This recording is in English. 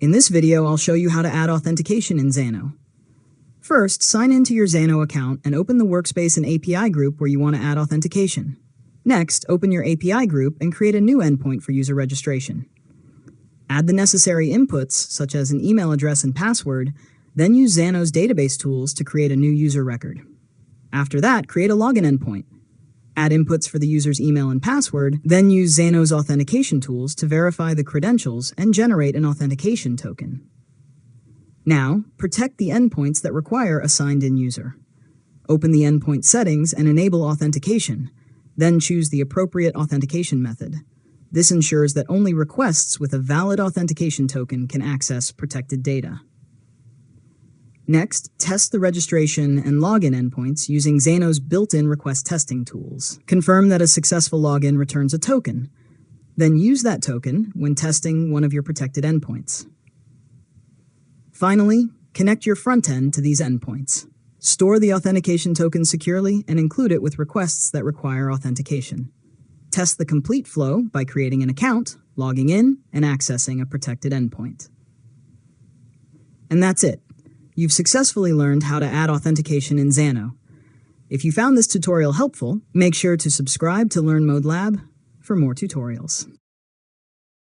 In this video, I'll show you how to add authentication in Xano. First, sign into your Xano account and open the workspace and API group where you want to add authentication. Next, open your API group and create a new endpoint for user registration. Add the necessary inputs, such as an email address and password, then use Xano's database tools to create a new user record. After that, create a login endpoint. Add inputs for the user's email and password, then use Xano's authentication tools to verify the credentials and generate an authentication token. Now, protect the endpoints that require a signed-in user. Open the endpoint settings and enable authentication, then choose the appropriate authentication method. This ensures that only requests with a valid authentication token can access protected data. Next, test the registration and login endpoints using Xano's built-in request testing tools. Confirm that a successful login returns a token. Then use that token when testing one of your protected endpoints. Finally, connect your frontend to these endpoints. Store the authentication token securely and include it with requests that require authentication. Test the complete flow by creating an account, logging in, and accessing a protected endpoint. And that's it. You've successfully learned how to add authentication in Xano. If you found this tutorial helpful, make sure to subscribe to Learn Mode Lab for more tutorials.